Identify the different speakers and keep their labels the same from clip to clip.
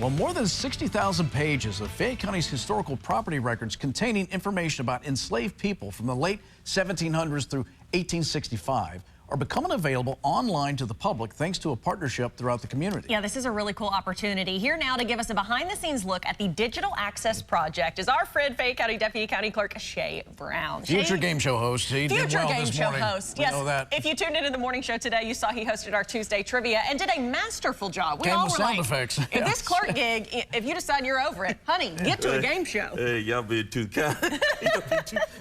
Speaker 1: Well, more than 60,000 pages of Fayette County's historical property records containing information about enslaved people from the late 1700s through 1865 are becoming available online to the public thanks to a partnership throughout the community.
Speaker 2: Yeah, this is a really cool opportunity. Here now to give us a behind-the-scenes look at the Digital Access Project is our friend, Fayette County Deputy County Clerk Shea Brown.
Speaker 1: Future game show host. He did well this morning.
Speaker 2: Host.
Speaker 1: We
Speaker 2: yes.
Speaker 1: know that.
Speaker 2: If you tuned into the morning show today, you saw he hosted our Tuesday trivia and did a masterful job. We
Speaker 1: Came
Speaker 2: all
Speaker 1: with
Speaker 2: were
Speaker 1: sound
Speaker 2: like,
Speaker 1: effects.
Speaker 2: If this clerk gig, if you decide you're over it, honey, get to a game show.
Speaker 3: Hey, y'all been too kind.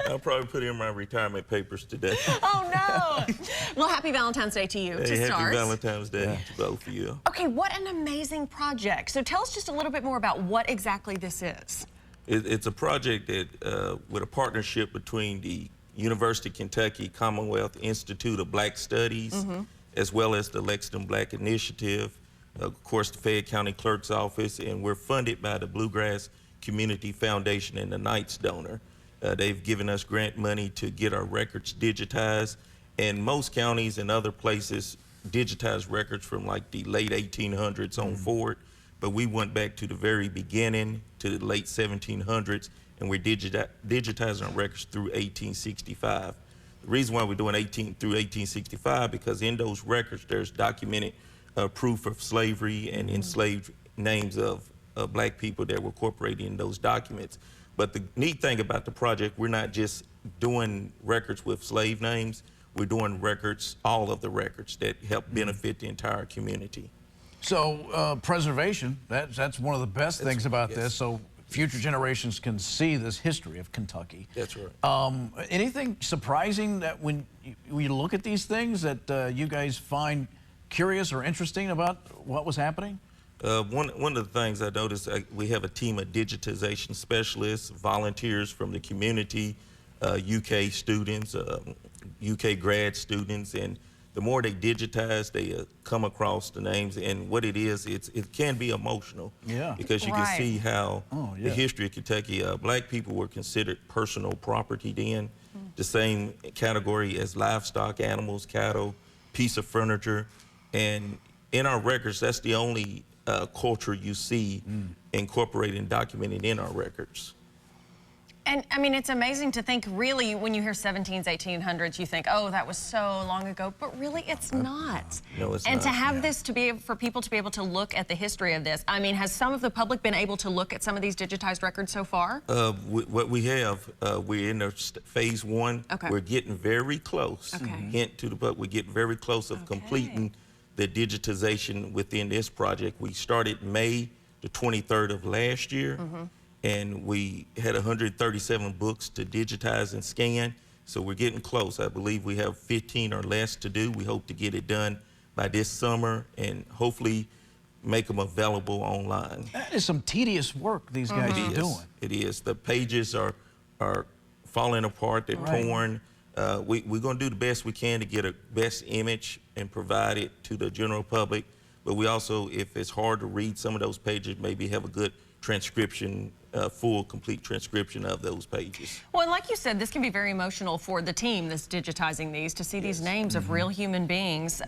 Speaker 3: I'll probably put in my retirement papers today.
Speaker 2: Oh, no. Well, happy Valentine's Day to you to start.
Speaker 3: Happy Valentine's Day to both of you.
Speaker 2: Okay, what an amazing project. So tell us just a little bit more about what exactly this is.
Speaker 3: It's a project that, with a partnership between the University of Kentucky Commonwealth Institute of Black Studies, as well as the Lexington Black Initiative, of course, the Fayette County Clerk's Office, and we're funded by the Bluegrass Community Foundation and the Knights Donor. They've given us grant money to get our records digitized, and most counties and other places digitize records from like the late 1800s on forward, but we went back to the very beginning, to the late 1700s, and we're digitizing our records through 1865. The reason why we're doing through 1865, because in those records there's documented proof of slavery and enslaved names of black people that were incorporated in those documents. But the neat thing about the project, we're not just doing records with slave names, we're doing records, all of the records that help benefit the entire community.
Speaker 1: So preservation, that's one of the best things about this, so future generations can see this history of Kentucky.
Speaker 3: That's right.
Speaker 1: Anything surprising that when you look at these things that you guys find curious or interesting about what was happening?
Speaker 3: One of the things I noticed, we have a team of digitization specialists, volunteers from the community, UK students, UK grad students, and the more they digitize, they come across the names, and what it is, it can be emotional.
Speaker 1: Yeah.
Speaker 3: Because you can see how
Speaker 1: the
Speaker 3: history of Kentucky, black people were considered personal property then, the same category as livestock, animals, cattle, piece of furniture, and in our records, that's the only culture you see incorporated and documented in our records.
Speaker 2: And I mean, it's amazing to think, really, when you hear 1700s, 1800s, you think, oh, that was so long ago, but really it's not.
Speaker 3: No, it's
Speaker 2: and
Speaker 3: not.
Speaker 2: to have this for people to be able to look at the history of this, I mean, has some of the public been able to look at some of these digitized records so far?
Speaker 3: What we have, we're in the phase one.
Speaker 2: Okay.
Speaker 3: We're getting very close.
Speaker 2: Okay.
Speaker 3: Hint to the public, we're getting very close of completing the digitization within this project. We started May the 23rd of last year. And we had 137 books to digitize and scan, so we're getting close. I believe we have 15 or less to do. We hope to get it done by this summer and hopefully make them available online.
Speaker 1: That is some tedious work these guys are doing.
Speaker 3: It is. The pages are falling apart, they're torn. We're going to do the best we can to get a best image and provide it to the general public, but we also, if it's hard to read some of those pages, maybe have a good transcription, full, complete transcription of those pages.
Speaker 2: Well, and like you said, this can be very emotional for the team that's digitizing these, to see these names of real human beings.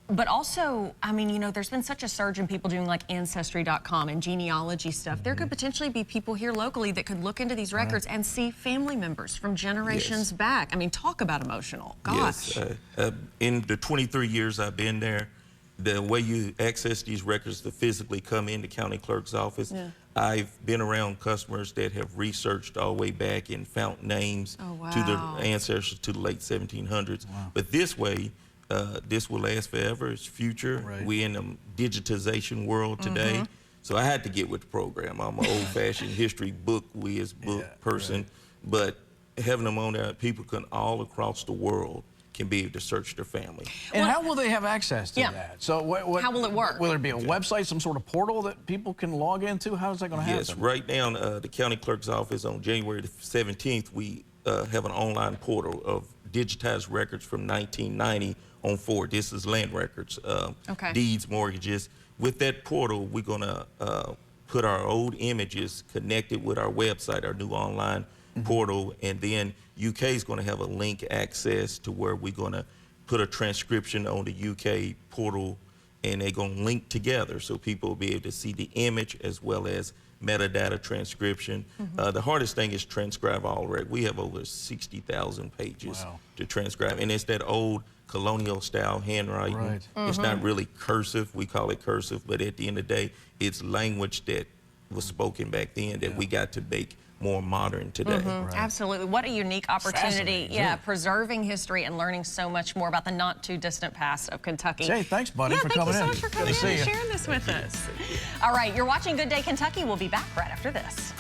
Speaker 2: But also, I mean, you know, there's been such a surge in people doing like Ancestry.com and genealogy stuff. There could potentially be people here locally that could look into these records and see family members from generations back. I mean, talk about emotional. Gosh.
Speaker 3: Yes. In the 23 years I've been there, the way you access these records to physically come into county clerk's office, I've been around customers that have researched all the way back and found names to their ancestors to the late 1700s. But this way, this will last forever. It's future. We're in the digitization world today. So I had to get with the program. I'm an old-fashioned history book person, but having them on there, people can all across the world can be able to search their family.
Speaker 1: And how will they have access to that? So how
Speaker 2: will it work?
Speaker 1: Will there be a website, some sort of portal that people can log into? How is that going to happen?
Speaker 3: Yes, right now, the county clerk's office on January the 17th, we have an online portal of digitized records from 1990 on forward. This is land records, deeds, mortgages. With that portal, we're going to put our old images connected with our website, our new online portal, and then UK is going to have a link access to where we're going to put a transcription on the UK portal and they're going to link together so people will be able to see the image as well as metadata transcription. The hardest thing is transcribe all record. We have over 60,000 pages to transcribe, and it's that old colonial style handwriting. It's not really cursive. We call it cursive, but at the end of the day, it's language that was spoken back then that we got to make more modern today.
Speaker 2: Absolutely. What a unique opportunity. Yeah, preserving history and learning so much more about the not too distant past of Kentucky.
Speaker 1: Shea, thanks, buddy, for coming in.
Speaker 2: Thank you so much for coming in and sharing this with us. All right, you're watching Good Day Kentucky. We'll be back right after this.